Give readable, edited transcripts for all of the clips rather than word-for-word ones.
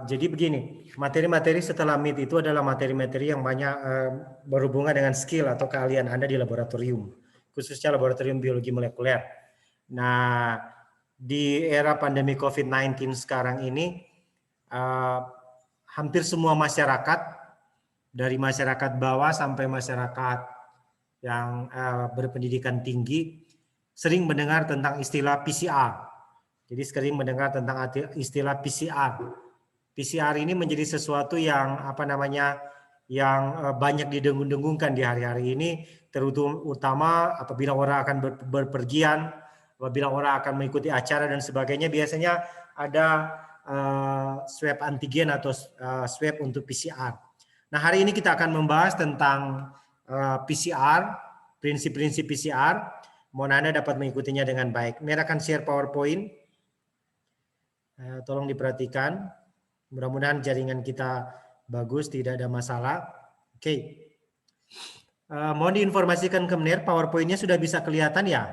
Jadi begini, materi-materi setelah MIT itu adalah materi-materi yang banyak berhubungan dengan skill atau keahlian Anda di laboratorium, khususnya laboratorium biologi molekuler. Nah, di era pandemi COVID-19 sekarang ini, hampir semua masyarakat, dari masyarakat bawah sampai masyarakat yang berpendidikan tinggi, sering mendengar tentang istilah PCR. Jadi sering mendengar tentang istilah PCR. PCR ini menjadi sesuatu yang yang banyak didengung-dengungkan di hari-hari ini, terutama apabila orang akan berpergian, apabila orang akan mengikuti acara dan sebagainya, biasanya ada swab antigen atau swab untuk PCR. Nah, hari ini kita akan membahas tentang PCR, prinsip-prinsip PCR. Mohon Anda dapat mengikutinya dengan baik. Saya akan share PowerPoint. Tolong diperhatikan. Mudah-mudahan jaringan kita bagus, tidak ada masalah. Oke. Mohon diinformasikan ke Mner, PowerPoint-nya sudah bisa kelihatan ya?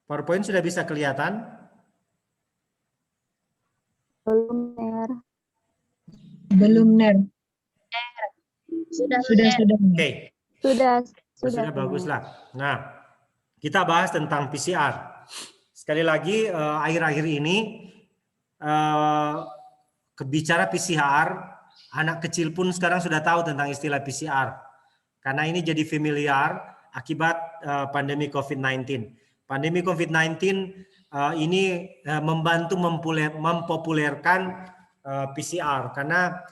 PowerPoint sudah bisa kelihatan? Belum, Ner. Belum, Ner. Sudah. Oke. Sudah Bagus lah. Nah, kita bahas tentang PCR. Sekali lagi, akhir-akhir ini bicara PCR, anak kecil pun sekarang sudah tahu tentang istilah PCR. Karena ini jadi familiar akibat pandemi COVID-19. Pandemi COVID-19 ini membantu mempopulerkan PCR. Karena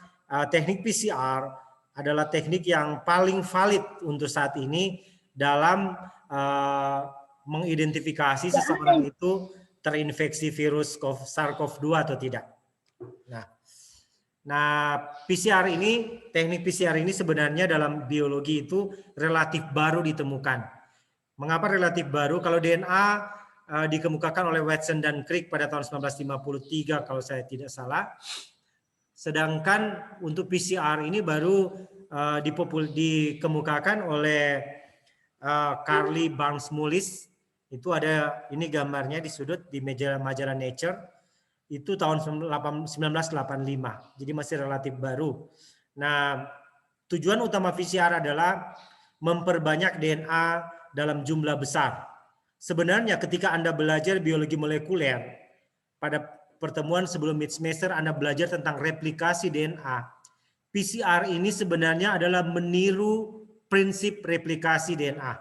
teknik PCR adalah teknik yang paling valid untuk saat ini dalam mengidentifikasi seseorang itu terinfeksi virus SARS-CoV-2 atau tidak. Nah, PCR ini, teknik PCR ini sebenarnya dalam biologi itu relatif baru ditemukan. Mengapa relatif baru? Kalau DNA dikemukakan oleh Watson dan Crick pada tahun 1953 kalau saya tidak salah. Sedangkan untuk PCR ini baru dikemukakan oleh Carly Barnes-Mullis. Itu ada, ini gambarnya di sudut di majalah Nature. Itu tahun 1985. Jadi masih relatif baru. Nah, tujuan utama PCR adalah memperbanyak DNA dalam jumlah besar. Sebenarnya ketika Anda belajar biologi molekuler, pada pertemuan sebelum mid semester Anda belajar tentang replikasi DNA. PCR ini sebenarnya adalah meniru prinsip replikasi DNA.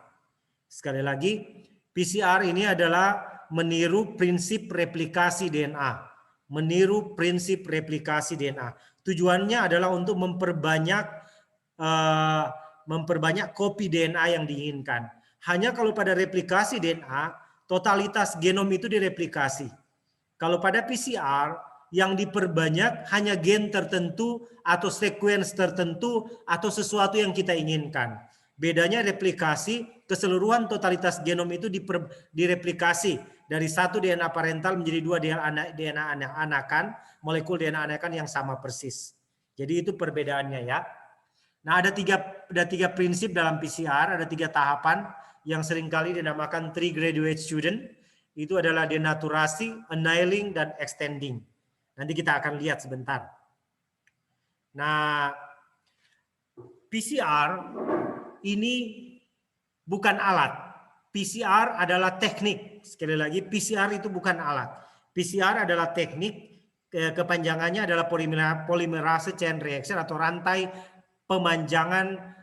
Sekali lagi, PCR ini adalah meniru prinsip replikasi DNA. Meniru prinsip replikasi DNA. Tujuannya adalah untuk memperbanyak kopi DNA yang diinginkan. Hanya kalau pada replikasi DNA, totalitas genom itu direplikasi. Kalau pada PCR, yang diperbanyak hanya gen tertentu atau sequence tertentu atau sesuatu yang kita inginkan. Bedanya replikasi, keseluruhan totalitas genom itu direplikasi dari satu DNA parental menjadi dua DNA anakan, molekul DNA anakan yang sama persis. Jadi itu perbedaannya ya. Nah, ada tiga prinsip dalam PCR, ada 3 tahapan yang seringkali dinamakan 3 graduate student. Itu adalah denaturasi, annealing, dan extending. Nanti kita akan lihat sebentar. Nah, PCR ini bukan alat. PCR adalah teknik. Sekali lagi, PCR itu bukan alat. PCR adalah teknik, kepanjangannya adalah polymerase chain reaction atau rantai pemanjangan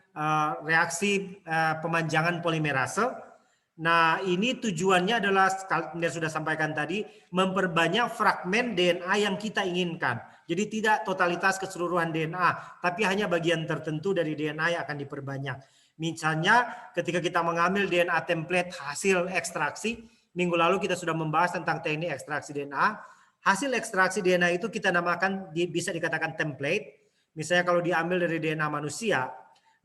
reaksi pemanjangan polimerase. Nah, ini tujuannya adalah, saya sudah sampaikan tadi, memperbanyak fragmen DNA yang kita inginkan. Jadi tidak totalitas keseluruhan DNA, tapi hanya bagian tertentu dari DNA yang akan diperbanyak. Misalnya ketika kita mengambil DNA template hasil ekstraksi, minggu lalu kita sudah membahas tentang teknik ekstraksi DNA. Hasil ekstraksi DNA itu kita namakan, bisa dikatakan template. Misalnya kalau diambil dari DNA manusia,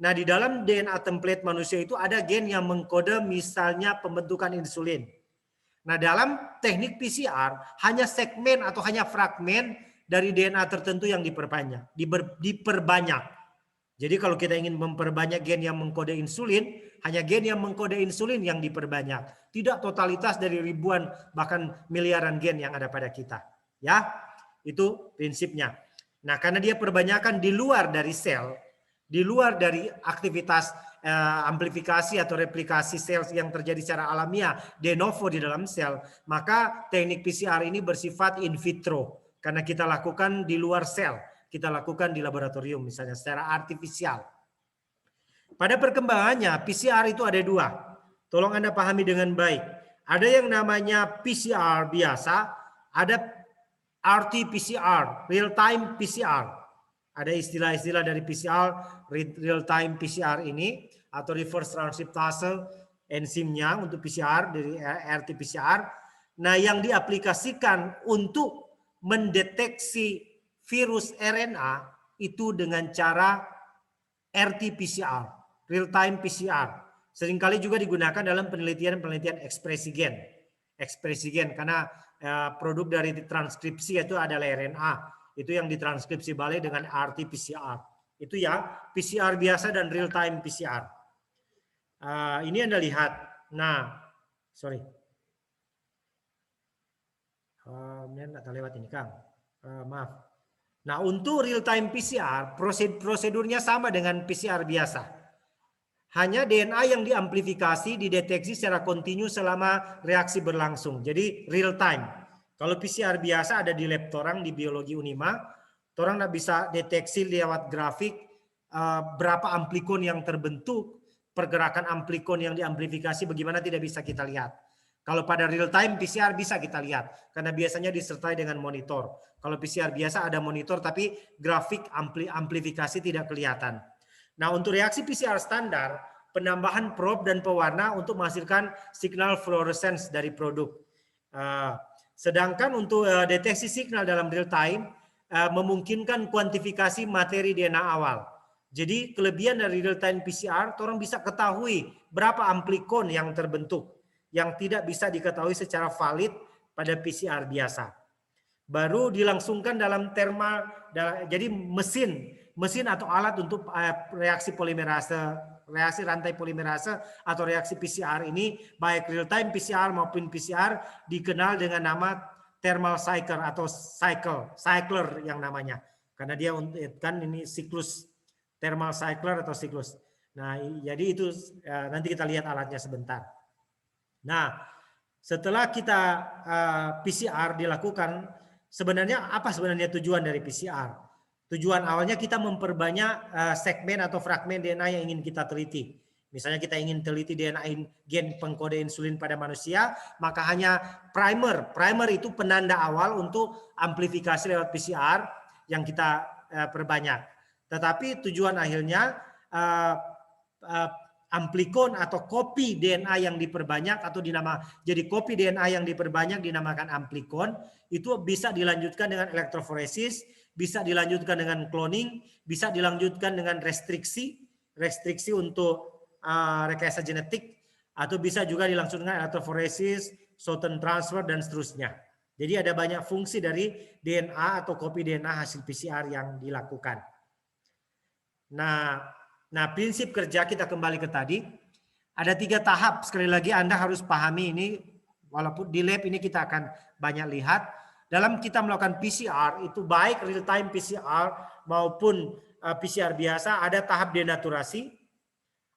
nah, di dalam DNA template manusia itu ada gen yang mengkode misalnya pembentukan insulin. Nah, dalam teknik PCR hanya segmen atau hanya fragmen dari DNA tertentu yang diperbanyak. Jadi kalau kita ingin memperbanyak gen yang mengkode insulin, hanya gen yang mengkode insulin yang diperbanyak. Tidak totalitas dari ribuan bahkan miliaran gen yang ada pada kita. Ya, itu prinsipnya. Nah, karena dia perbanyakan di luar dari sel, di luar dari aktivitas amplifikasi atau replikasi sel yang terjadi secara alamiah de novo di dalam sel, maka teknik PCR ini bersifat in vitro karena kita lakukan di luar sel, kita lakukan di laboratorium misalnya secara artifisial. Pada perkembangannya PCR itu ada dua, tolong Anda pahami dengan baik. Ada yang namanya PCR biasa, ada RT-PCR, real time PCR. Ada istilah-istilah dari PCR, real time PCR ini atau reverse transkriptase enzimnya untuk PCR dari RT-PCR. Nah, yang diaplikasikan untuk mendeteksi virus RNA itu dengan cara RT-PCR, real time PCR. Seringkali juga digunakan dalam penelitian-penelitian ekspresi gen. Ekspresi gen karena produk dari transkripsi itu adalah RNA. Itu yang ditranskripsi balik dengan RT-PCR. Itu ya PCR biasa dan real time PCR. Ini Anda lihat. Nah, sorry. Nggak terlewat ini, Kang. Maaf. Nah, untuk real time PCR, prosedurnya sama dengan PCR biasa. Hanya DNA yang diamplifikasi dideteksi secara kontinu selama reaksi berlangsung. Jadi real time. Kalau PCR biasa ada di lab torang di biologi Unima, torang nggak bisa deteksi lewat grafik berapa amplikon yang terbentuk, pergerakan amplikon yang diamplifikasi bagaimana tidak bisa kita lihat. Kalau pada real time PCR bisa kita lihat karena biasanya disertai dengan monitor. Kalau PCR biasa ada monitor tapi grafik amplifikasi tidak kelihatan. Nah, untuk reaksi PCR standar, penambahan probe dan pewarna untuk menghasilkan signal fluorescence dari produk. Sedangkan untuk deteksi signal dalam real time memungkinkan kuantifikasi materi DNA awal. Jadi kelebihan dari real time PCR, orang bisa ketahui berapa amplikon yang terbentuk yang tidak bisa diketahui secara valid pada PCR biasa. Baru dilangsungkan dalam thermal, jadi mesin atau alat untuk reaksi polimerase, reaksi rantai polimerase atau reaksi PCR ini baik real time PCR maupun PCR dikenal dengan nama thermal cycle atau cycler yang namanya karena dia kan ini siklus thermal cycler atau siklus. Nah, jadi itu nanti kita lihat alatnya sebentar. Nah, setelah kita PCR dilakukan, sebenarnya apa sebenarnya tujuan dari PCR? Tujuan awalnya kita memperbanyak segmen atau fragmen DNA yang ingin kita teliti. Misalnya kita ingin teliti DNA gen pengkode insulin pada manusia, maka hanya primer. Primer itu penanda awal untuk amplifikasi lewat PCR yang kita perbanyak. Tetapi tujuan akhirnya amplikon atau kopi DNA yang diperbanyak atau jadi kopi DNA yang diperbanyak dinamakan amplikon, itu bisa dilanjutkan dengan elektroforesis, bisa dilanjutkan dengan cloning, bisa dilanjutkan dengan restriksi untuk rekayasa genetik, atau bisa juga dilangsungkan dengan elektroforesis, Southern transfer dan seterusnya. Jadi ada banyak fungsi dari DNA atau kopi DNA hasil PCR yang dilakukan. Nah, prinsip kerja kita kembali ke tadi, ada 3 tahap. Sekali lagi Anda harus pahami ini, walaupun di lab ini kita akan banyak lihat. Dalam kita melakukan PCR, itu baik real time PCR maupun PCR biasa, ada tahap denaturasi,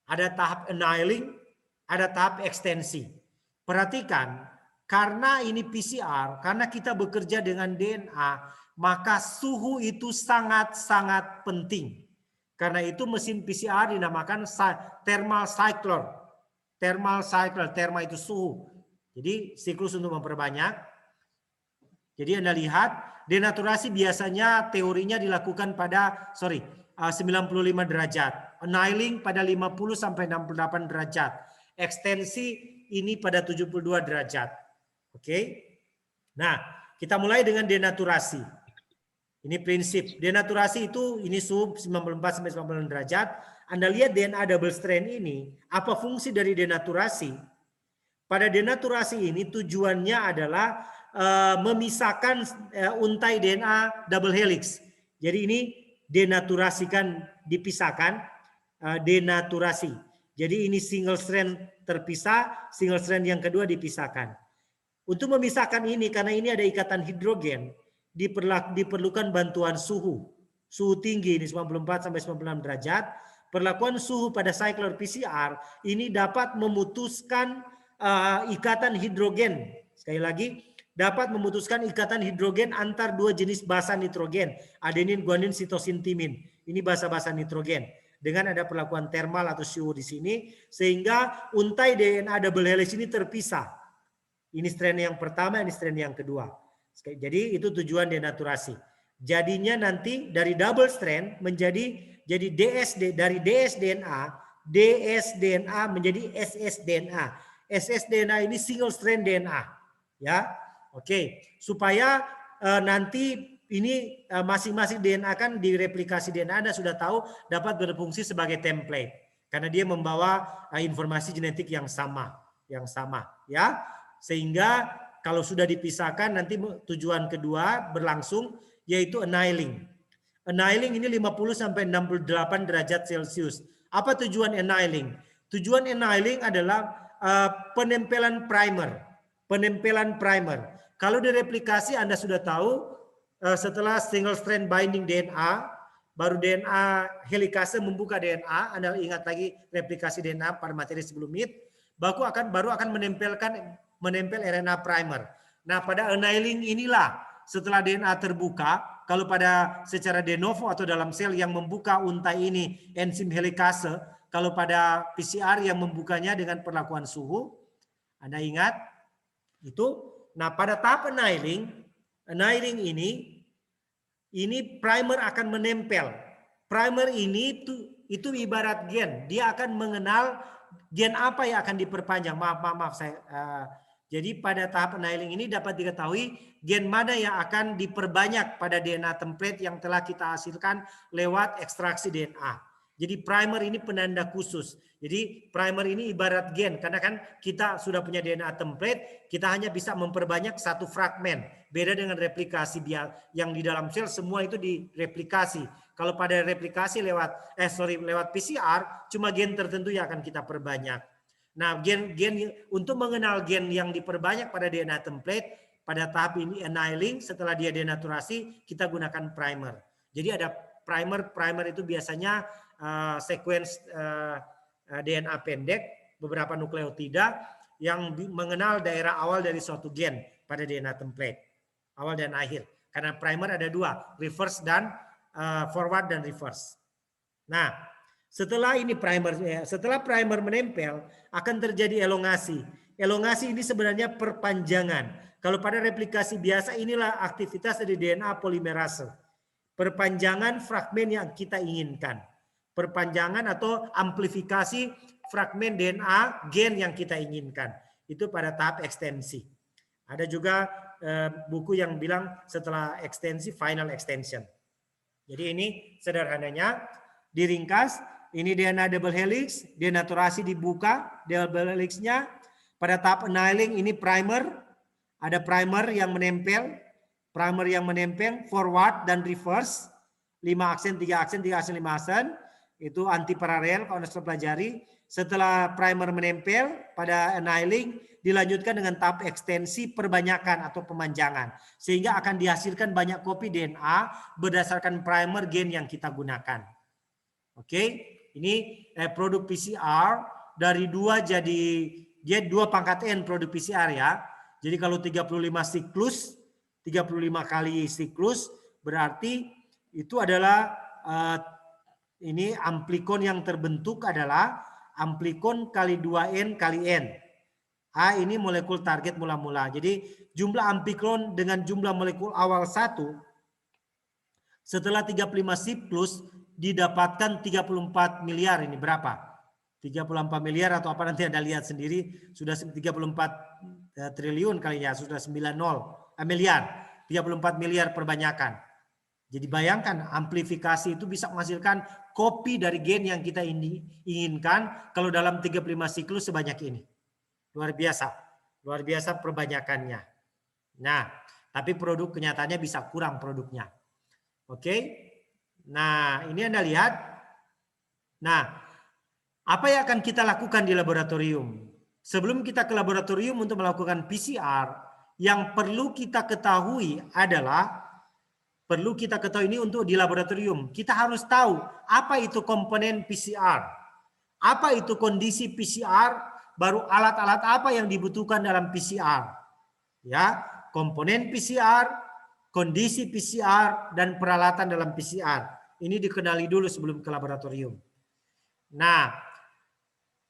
ada tahap annealing, ada tahap ekstensi. Perhatikan, karena ini PCR, karena kita bekerja dengan DNA, maka suhu itu sangat-sangat penting. Karena itu mesin PCR dinamakan thermal cycler. Thermal cycler, therma itu suhu. Jadi siklus untuk memperbanyak. Jadi Anda lihat, denaturasi biasanya teorinya dilakukan pada 95 derajat. Annealing pada 50 sampai 68 derajat. Ekstensi ini pada 72 derajat. Oke. Nah, kita mulai dengan denaturasi. Ini prinsip. Denaturasi itu ini suhu 94 sampai 90 derajat. Anda lihat DNA double strand ini, apa fungsi dari denaturasi? Pada denaturasi ini tujuannya adalah memisahkan untai DNA double helix. Jadi ini denaturasikan, dipisahkan, denaturasi. Jadi ini single strand terpisah, single strand yang kedua dipisahkan. Untuk memisahkan ini, karena ini ada ikatan hidrogen, diperlukan bantuan suhu. Suhu tinggi ini 94 sampai 96 derajat. Perlakuan suhu pada cycler PCR ini dapat memutuskan ikatan hidrogen. Sekali lagi, dapat memutuskan ikatan hidrogen antar dua jenis basa nitrogen, adenin, guanin, sitosin, timin. Ini basa-basa nitrogen. Dengan ada perlakuan thermal atau suhu di sini, sehingga untai DNA double helix ini terpisah. Ini strand yang pertama, ini strand yang kedua. Jadi itu tujuan denaturasi. Jadinya nanti dari double strand menjadi DSD, dari dsDNA menjadi ssDNA. ssDNA ini single strand DNA, ya. Oke, supaya nanti ini masing-masing DNA kan di replikasi DNA Anda sudah tahu dapat berfungsi sebagai template karena dia membawa informasi genetik yang sama, ya. Sehingga kalau sudah dipisahkan nanti tujuan kedua berlangsung yaitu annealing. Annealing ini 50 sampai 68 derajat Celcius. Apa tujuan annealing? Tujuan annealing adalah penempelan primer. Penempelan primer. Kalau di replikasi Anda sudah tahu setelah single strand binding DNA, baru DNA helikase membuka DNA. Anda ingat lagi replikasi DNA pada materi sebelum ini, baru akan menempel RNA primer. Nah, pada annealing inilah setelah DNA terbuka, kalau pada secara de novo atau dalam sel yang membuka untai ini enzim helikase, kalau pada PCR yang membukanya dengan perlakuan suhu, Anda ingat itu. Nah, pada tahap annealing ini primer akan menempel. Primer ini itu ibarat gen, dia akan mengenal gen apa yang akan diperpanjang. Maaf saya. Jadi pada tahap annealing ini dapat diketahui gen mana yang akan diperbanyak pada DNA template yang telah kita hasilkan lewat ekstraksi DNA. Jadi primer ini penanda khusus. Jadi primer ini ibarat gen karena kan kita sudah punya DNA template, kita hanya bisa memperbanyak satu fragmen. Beda dengan replikasi yang di dalam sel semua itu direplikasi. Kalau pada replikasi lewat PCR cuma gen tertentu yang akan kita perbanyak. Nah, gen untuk mengenal gen yang diperbanyak pada DNA template pada tahap ini annealing, setelah dia denaturasi kita gunakan primer. Jadi ada primer itu biasanya sequence DNA pendek, beberapa nukleotida yang mengenal daerah awal dari suatu gen pada DNA template, awal dan akhir. Karena primer ada dua, reverse dan forward dan reverse. Nah, setelah primer menempel akan terjadi elongasi. Elongasi ini sebenarnya perpanjangan. Kalau pada replikasi biasa inilah aktivitas dari DNA polimerase. Perpanjangan fragmen yang kita inginkan. Perpanjangan atau amplifikasi fragmen DNA gen yang kita inginkan. Itu pada tahap ekstensi. Ada juga buku yang bilang setelah ekstensi final extension. Jadi ini sederhananya diringkas. Ini DNA double helix, denaturasi dibuka, double helixnya. Pada tahap annealing ini primer, ada primer yang menempel, forward dan reverse, 5 aksen, 3 aksen, 3 aksen, 5 aksen, itu anti paralel kalau Anda sudah pelajari. Setelah primer menempel pada annealing, dilanjutkan dengan tahap ekstensi perbanyakan atau pemanjangan. Sehingga akan dihasilkan banyak kopi DNA berdasarkan primer gen yang kita gunakan. Oke. Ini produk PCR dari 2 jadi dia 2 pangkat N produk PCR ya. Jadi kalau 35 siklus, 35 kali siklus berarti itu adalah ini amplikon yang terbentuk adalah amplikon kali 2N kali N. A ini molekul target mula-mula. Jadi jumlah amplikon dengan jumlah molekul awal 1 setelah 35 siklus didapatkan 34 miliar. Ini berapa? 34 miliar atau apa nanti Anda lihat sendiri. Sudah 34 triliun kali ya. Sudah 90 miliar. 34 miliar perbanyakan. Jadi bayangkan amplifikasi itu bisa menghasilkan kopi dari gen yang kita inginkan. Kalau dalam 35 siklus sebanyak ini. Luar biasa. Luar biasa perbanyakannya. Nah, tapi produk kenyataannya bisa kurang produknya. Oke. Nah, ini Anda lihat. Nah, apa yang akan kita lakukan di laboratorium? Sebelum kita ke laboratorium untuk melakukan PCR, yang perlu kita ketahui adalah, ini untuk di laboratorium. Kita harus tahu apa itu komponen PCR, apa itu kondisi PCR, baru alat-alat apa yang dibutuhkan dalam PCR. Ya, komponen PCR, kondisi PCR, dan peralatan dalam PCR. Ini dikenali dulu sebelum ke laboratorium. Nah,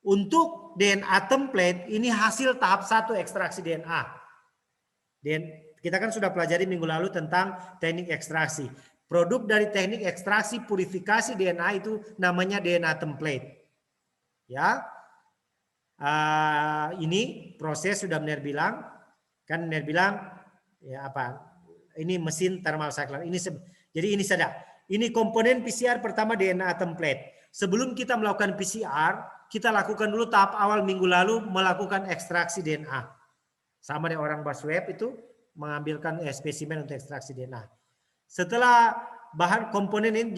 untuk DNA template ini hasil tahap 1 ekstraksi DNA. Dan kita kan sudah pelajari minggu lalu tentang teknik ekstraksi. Produk dari teknik ekstraksi purifikasi DNA itu namanya DNA template. Ya, ini proses sudah Mener bilang. Kan Mener bilang ya apa? Ini mesin thermal cycler. Jadi ini saja. Ini komponen PCR pertama DNA template. Sebelum kita melakukan PCR, kita lakukan dulu tahap awal minggu lalu melakukan ekstraksi DNA. Sama dengan orang Basweb itu mengambilkan spesimen untuk ekstraksi DNA. Setelah bahan komponen ini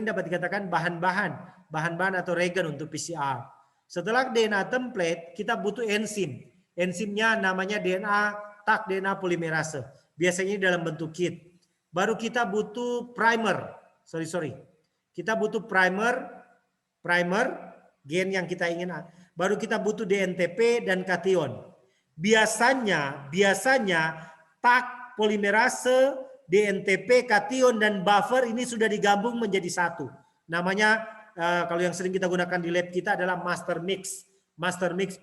dapat dikatakan bahan-bahan atau reagen untuk PCR. Setelah DNA template, kita butuh enzim. Enzimnya namanya TAC DNA polimerase. Biasanya dalam bentuk kit. Baru kita butuh primer. Kita butuh primer gen yang kita ingin. Baru kita butuh DNTP dan kation. Biasanya TAC polimerase, DNTP, kation, dan buffer ini sudah digabung menjadi satu. Namanya kalau yang sering kita gunakan di lab kita adalah master mix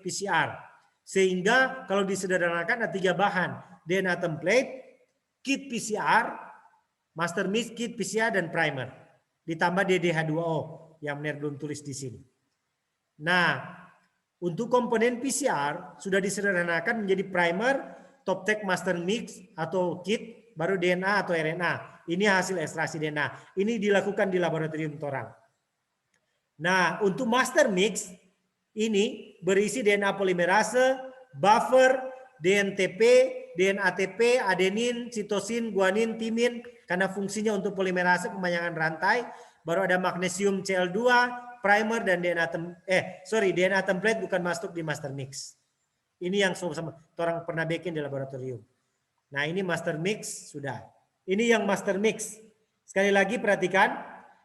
PCR. Sehingga kalau disederhanakan ada 3 bahan, DNA template, kit PCR, master mix, kit PCR, dan primer. Ditambah DDH2O yang Mener belum tulis di sini. Nah, untuk komponen PCR sudah disederhanakan menjadi primer, top tech master mix atau kit, baru DNA atau RNA. Ini hasil ekstraksi DNA. Ini dilakukan di laboratorium Torang. Nah, untuk master mix ini berisi DNA polimerase, buffer, DNTP, DNATP, adenin, sitosin, guanin, timin karena fungsinya untuk polimerase pemanjangan rantai. Baru ada magnesium Cl2, primer, dan DNA template bukan masuk di master mix. Ini yang sama orang pernah bikin di laboratorium. Nah, ini master mix sudah. Ini yang master mix. Sekali lagi perhatikan,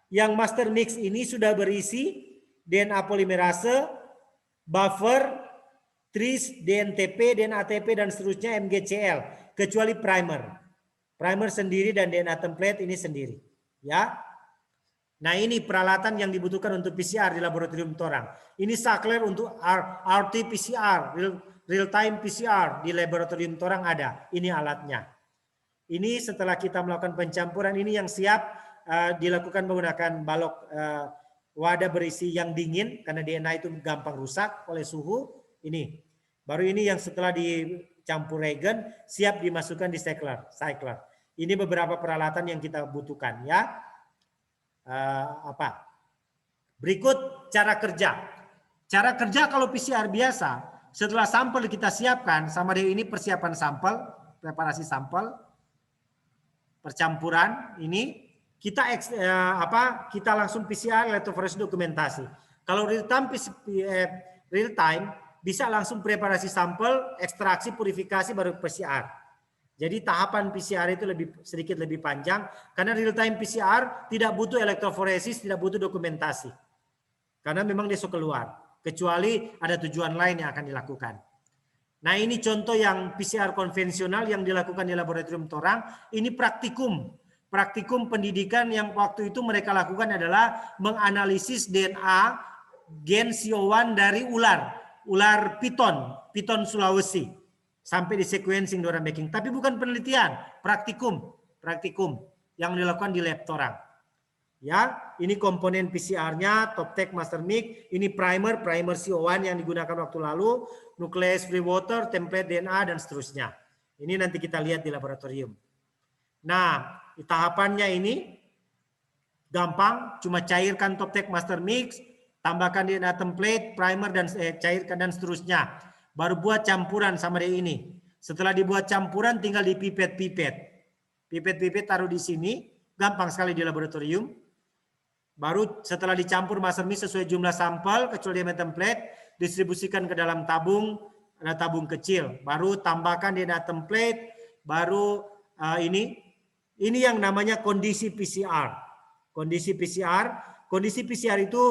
yang master mix ini sudah berisi DNA polimerase, buffer, tris, DNTP, DNATP, dan seterusnya MgCl, kecuali primer. Primer sendiri dan DNA template ini sendiri. Ya. Nah, ini peralatan yang dibutuhkan untuk PCR di laboratorium Torang. Ini cycler untuk RT-PCR, real-time PCR di laboratorium Torang ada. Ini alatnya. Ini setelah kita melakukan pencampuran, ini yang siap dilakukan menggunakan balok wadah berisi yang dingin, karena DNA itu gampang rusak oleh suhu. Ini. Baru ini yang setelah dicampur reagen, siap dimasukkan di cycler. Ini beberapa peralatan yang kita butuhkan. Ya. Berikut cara kerja. Cara kerja kalau PCR biasa, setelah sampel kita siapkan, sama dengan ini persiapan sampel, preparasi sampel, percampuran ini kita langsung PCR elektroforensik dokumentasi. Kalau real time bisa langsung preparasi sampel, ekstraksi, purifikasi, baru PCR. Jadi tahapan PCR itu sedikit lebih panjang karena real time PCR tidak butuh elektroforesis, tidak butuh dokumentasi. Karena memang dia suka keluar, kecuali ada tujuan lain yang akan dilakukan. Nah, ini contoh yang PCR konvensional yang dilakukan di laboratorium Torang. Ini praktikum. Praktikum pendidikan yang waktu itu mereka lakukan adalah menganalisis DNA gen CO1 dari ular piton Sulawesi. Sampai di sequencing di orang making, tapi bukan penelitian, praktikum yang dilakukan di lab Torang. Ya, ini komponen PCR-nya, top tech master mix, ini primer CO1 yang digunakan waktu lalu, nucleus free water, template DNA, dan seterusnya. Ini nanti kita lihat di laboratorium. Nah, tahapannya ini gampang, cuma cairkan top tech master mix, tambahkan DNA template, primer, dan cairkan dan seterusnya. Baru buat campuran sama dia ini. Setelah dibuat campuran tinggal dipipet. Pipet taruh di sini, gampang sekali di laboratorium. Baru setelah dicampur master mix sesuai jumlah sampel kecuali DNA template, distribusikan ke dalam tabung, ada tabung kecil. Baru tambahkan DNA template, baru ini yang namanya kondisi PCR. Kondisi PCR itu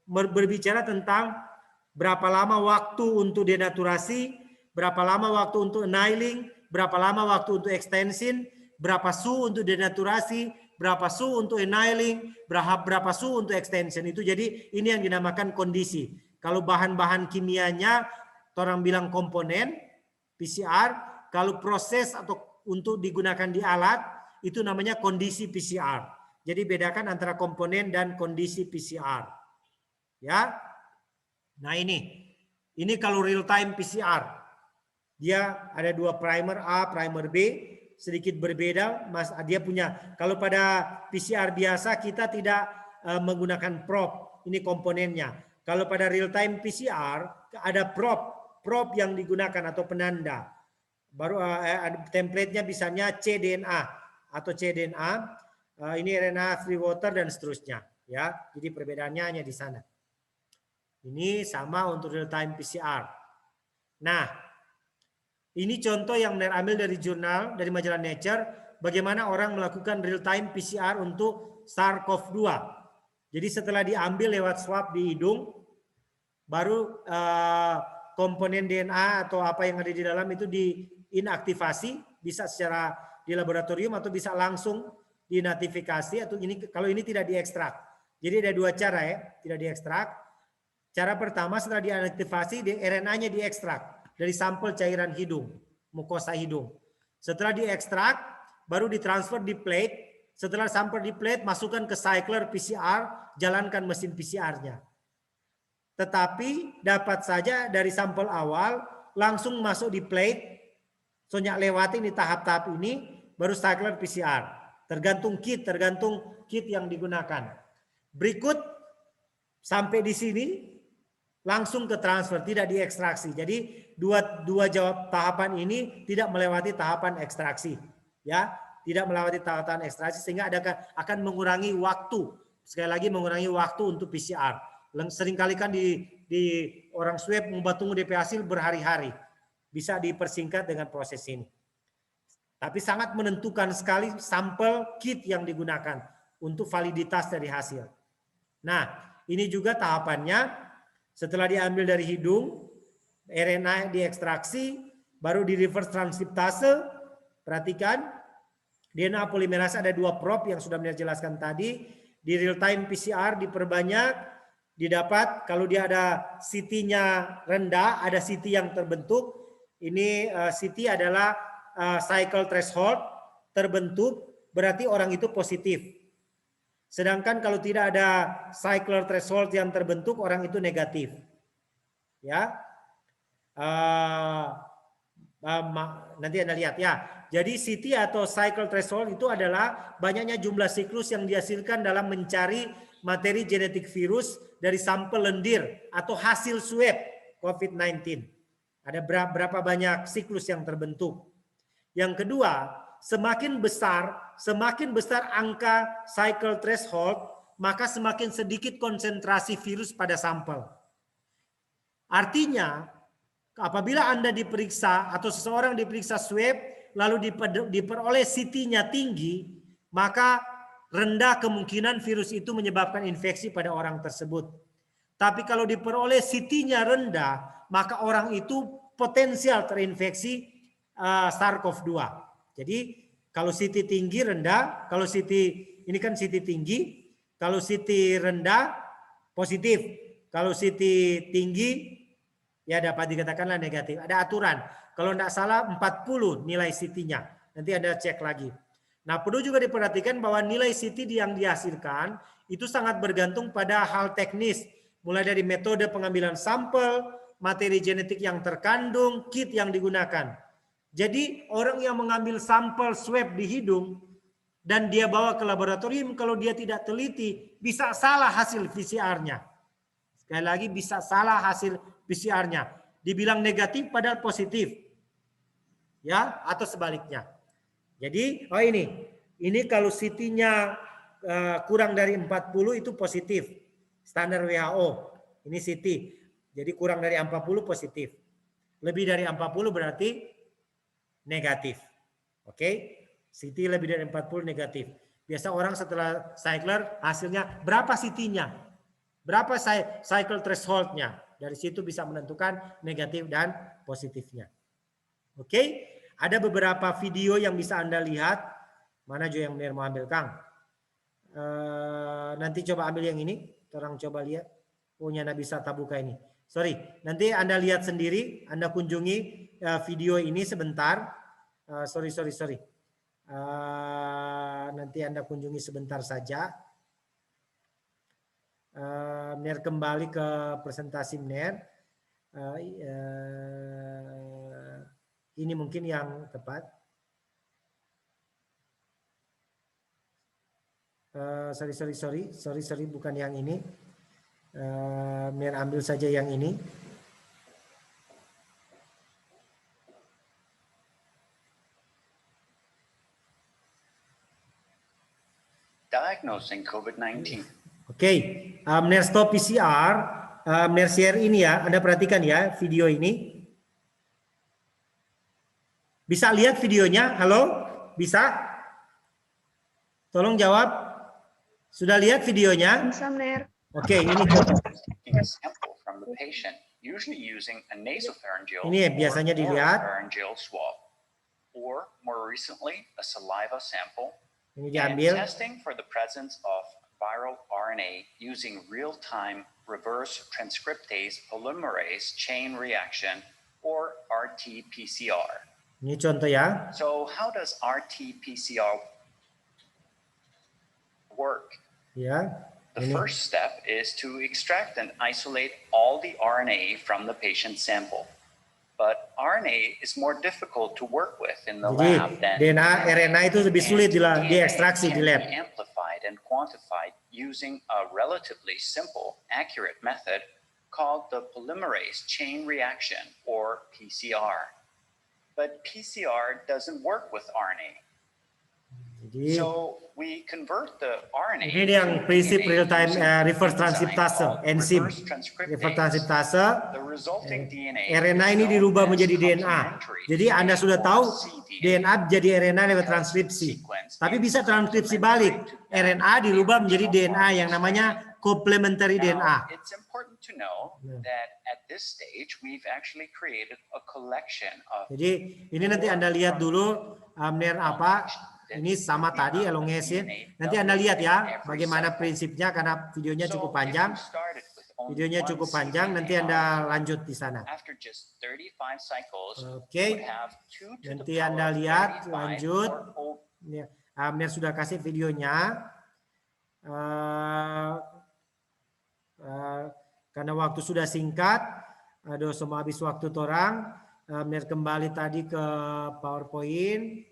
berbicara tentang berapa lama waktu untuk denaturasi, berapa lama waktu untuk annealing, berapa lama waktu untuk extension, berapa su untuk denaturasi, berapa su untuk annealing, berapa su untuk extension. Itu jadi ini yang dinamakan kondisi. Kalau bahan-bahan kimianya orang bilang komponen PCR, kalau proses atau untuk digunakan di alat itu namanya kondisi PCR. Jadi bedakan antara komponen dan kondisi PCR. Ya. Nah ini kalau real time PCR. Dia ada dua primer A, primer B, sedikit berbeda. Mas dia punya. Kalau pada PCR biasa kita tidak menggunakan probe. Ini komponennya. Kalau pada real time PCR ada probe yang digunakan atau penanda. Baru template-nya misalnya cDNA atau cDNA. Ini RNA free water dan seterusnya. Ya, jadi perbedaannya hanya di sana. Ini sama untuk real time PCR. Nah, ini contoh yang ambil dari jurnal, dari majalah Nature, bagaimana orang melakukan real time PCR untuk SARS-CoV-2. Jadi setelah diambil lewat swab di hidung, baru komponen DNA atau apa yang ada di dalam itu diinaktivasi, bisa secara di laboratorium atau bisa langsung dinatifikasi, atau ini kalau ini tidak diekstrak. Jadi ada dua cara ya, tidak diekstrak. Cara pertama setelah diaktifasi, RNA-nya diekstrak dari sampel cairan hidung, mukosa hidung. Setelah diekstrak, baru ditransfer di plate. Setelah sampai di plate, masukkan ke cycler PCR, jalankan mesin PCR-nya. Tetapi dapat saja dari sampel awal langsung masuk di plate, soalnya lewati ini tahap-tahap ini, baru cycler PCR. Tergantung kit yang digunakan. Berikut sampai di sini langsung ke transfer, tidak diekstraksi. Jadi dua jawab tahapan ini tidak melewati tahapan ekstraksi, ya, tidak melewati tahapan ekstraksi sehingga akan mengurangi waktu. Sekali lagi mengurangi waktu untuk PCR. Seringkali kan di orang swab membuat tunggu DP hasil berhari-hari. Bisa dipersingkat dengan proses ini. Tapi sangat menentukan sekali sampel kit yang digunakan untuk validitas dari hasil. Nah, ini juga tahapannya. Setelah diambil dari hidung, RNA diekstraksi, baru di reverse transkriptase. Perhatikan, DNA polimerase ada dua probe yang sudah saya jelaskan tadi. Di real time PCR diperbanyak, didapat kalau dia ada CT-nya rendah, ada CT yang terbentuk. Ini CT adalah cycle threshold terbentuk, berarti orang itu positif. Sedangkan kalau tidak ada cycler threshold yang terbentuk, orang itu negatif. Ya, nanti Anda lihat ya. Jadi CT atau cycle threshold itu adalah banyaknya jumlah siklus yang dihasilkan dalam mencari materi genetik virus dari sampel lendir atau hasil swab COVID-19. Ada berapa banyak siklus yang terbentuk. Yang kedua, semakin besar angka cycle threshold, maka semakin sedikit konsentrasi virus pada sampel. Artinya, apabila Anda diperiksa atau seseorang diperiksa swab, lalu diperoleh CT-nya tinggi, maka rendah kemungkinan virus itu menyebabkan infeksi pada orang tersebut. Tapi kalau diperoleh CT-nya rendah, maka orang itu potensial terinfeksi SARS-CoV-2. Jadi kalau CT tinggi rendah, kalau CT ini kan CT tinggi, kalau CT rendah positif, kalau CT tinggi ya dapat dikatakanlah negatif. Ada aturan. Kalau tidak salah 40 nilai CT-nya. Nanti Anda cek lagi. Nah, perlu juga diperhatikan bahwa nilai CT yang dihasilkan itu sangat bergantung pada hal teknis, mulai dari metode pengambilan sampel, materi genetik yang terkandung, kit yang digunakan. Jadi orang yang mengambil sampel swab di hidung dan dia bawa ke laboratorium, kalau dia tidak teliti bisa salah hasil PCR-nya. Sekali lagi bisa salah hasil PCR-nya. Dibilang negatif padahal positif. Ya, atau sebaliknya. Jadi, ini kalau CT-nya kurang dari 40 itu positif. Standar WHO. Ini CT. Jadi kurang dari 40 positif. Lebih dari 40 berarti negatif. Oke? CT lebih dari 40 negatif. Biasa orang setelah cycler hasilnya berapa CT-nya? Berapa cycle threshold-nya? Dari situ bisa menentukan negatif dan positifnya. Oke? Ada beberapa video yang bisa Anda lihat. Mana juga yang benar mau ambil, Kang? Nanti coba ambil yang ini. Orang coba lihat. Punya Nabisa Tabuka ini. Sorry. Nanti Anda lihat sendiri. Anda kunjungi video ini sebentar. Sorry. Nanti Anda kunjungi sebentar saja. Mer kembali ke presentasi Mer. Ini mungkin yang tepat. Sorry, bukan yang ini. Mer ambil saja yang ini. Diagnosing COVID-19. Oke, Mer stop PCR, Mer share ini ya. Anda perhatikan ya video ini. Bisa lihat videonya? Halo? Bisa? Tolong jawab. Sudah lihat videonya? Bisa, Mer. Oke, ini Taking a sample from the patient, usually using a nasopharyngeal ini biasanya or dilihat. oropharyngeal swab, or more recently, a saliva sample, Ini and diambil. testing for the presence of viral RNA using real-time reverse transcriptase polymerase chain reaction, or RT-PCR. Ini contoh ya. So how does RT-PCR work? Ya. The Ini. first step is to extract and isolate all the RNA from the patient sample. But RNA is more difficult to work with in the Jadi lab than DNA, RNA itu lebih sulit and diekstraksi DNA di can lab. be amplified and quantified using a relatively simple, accurate method called the polymerase chain reaction, or PCR. But PCR doesn't work with RNA. Jadi So we convert the RNA. ini yang to prinsip DNA real time using reverse enzyme transkriptase, called enzim reverse transcriptase. reverse transkriptase. The resulting DNA RNA is ini known dirubah as menjadi DNA. complementary Jadi Anda sudah or tahu cDNA. DNA jadi RNA lewat transkripsi. Tapi bisa transkripsi balik. RNA dirubah menjadi DNA yang namanya complementary Now, DNA. it's important to know that at this stage we've actually created a collection of Jadi ini nanti Anda lihat dulu Amner apa. Ini sama tadi elongasin. Nanti Anda lihat ya bagaimana prinsipnya karena videonya cukup panjang. Videonya cukup panjang, nanti Anda lanjut di sana. Oke. Nanti Anda lihat lanjut. Amner sudah kasih videonya. Karena waktu sudah singkat, aduh semua habis waktu orang. Amner kembali tadi ke PowerPoint.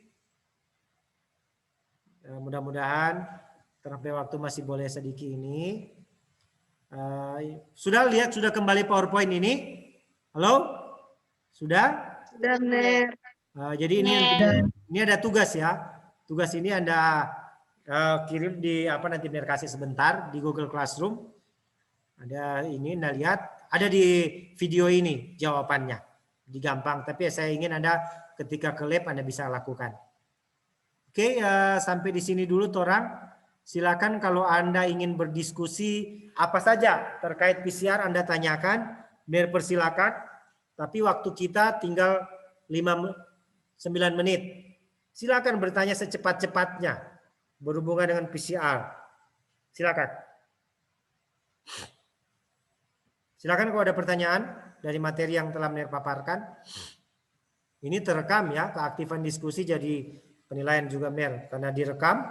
Mudah-mudahan terapai waktu masih boleh sedikit ini. Sudah lihat, sudah kembali PowerPoint ini? Halo? Sudah? Sudah, Mer. Jadi ini ada tugas ya. Tugas ini Anda kirim di nanti Mer kasih sebentar di Google Classroom. Ada ini Anda lihat, ada di video ini jawabannya. Digampang, tapi saya ingin Anda ketika ke lab Anda bisa lakukan. Oke, sampai di sini dulu Torang. Silakan kalau Anda ingin berdiskusi apa saja terkait PCR Anda tanyakan, Mer persilakan. Tapi waktu kita tinggal 9 menit. Silakan bertanya secepat-cepatnya berhubungan dengan PCR. Silakan. Silakan kalau ada pertanyaan dari materi yang telah Mer paparkan. Ini terekam ya, keaktifan diskusi jadi penilaian juga Mer, karena direkam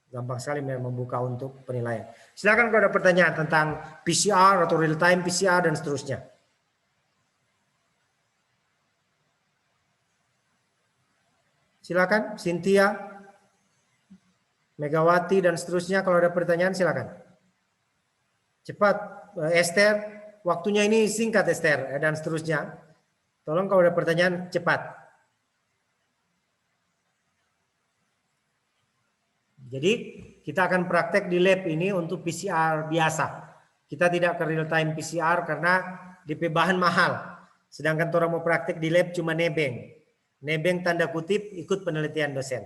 gampang sekali Mer membuka untuk penilaian. Silakan kalau ada pertanyaan tentang PCR atau real time PCR dan seterusnya. Silakan Cynthia, Megawati dan seterusnya kalau ada pertanyaan silakan. Cepat Esther, waktunya ini singkat Esther dan seterusnya. Tolong kalau ada pertanyaan cepat. Jadi kita akan praktek di lab ini untuk PCR biasa. Kita tidak ke real time PCR karena DP bahan mahal. Sedangkan orang mau praktek di lab cuma nebeng. Nebeng tanda kutip ikut penelitian dosen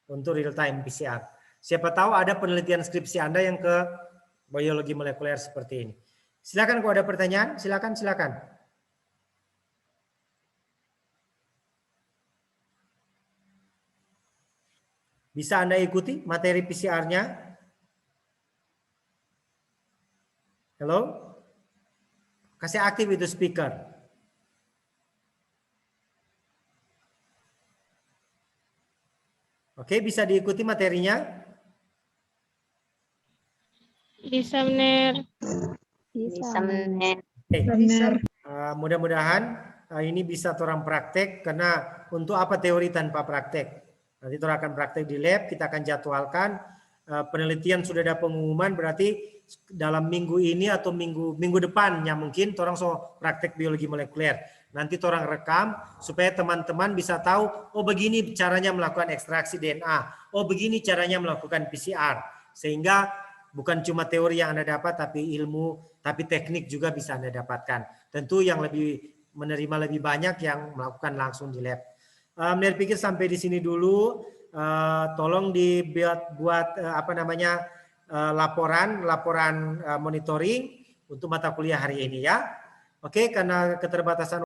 untuk real time PCR. Siapa tahu ada penelitian skripsi Anda yang ke biologi molekuler seperti ini. Silakan kalau ada pertanyaan, silakan. Bisa Anda ikuti materi PCR-nya? Halo? Kasih aktif itu speaker. Oke, bisa diikuti materinya? Bisa, Mener. Bisa. Oke. Benar. Mudah-mudahan ini bisa orang praktek, karena untuk apa teori tanpa praktek? Nanti orang akan praktek di lab, kita akan jadwalkan. Penelitian sudah ada pengumuman, berarti dalam minggu ini atau minggu depannya mungkin orang so praktek biologi molekuler. Nanti orang rekam supaya teman-teman bisa tahu, oh begini caranya melakukan ekstraksi DNA, oh begini caranya melakukan PCR. Sehingga bukan cuma teori yang Anda dapat, tapi ilmu, tapi teknik juga bisa Anda dapatkan. Tentu yang lebih menerima lebih banyak yang melakukan langsung di lab. Saya pikir sampai di sini dulu. Tolong dibuat laporan monitoring untuk mata kuliah hari ini ya. Oke, karena keterbatasan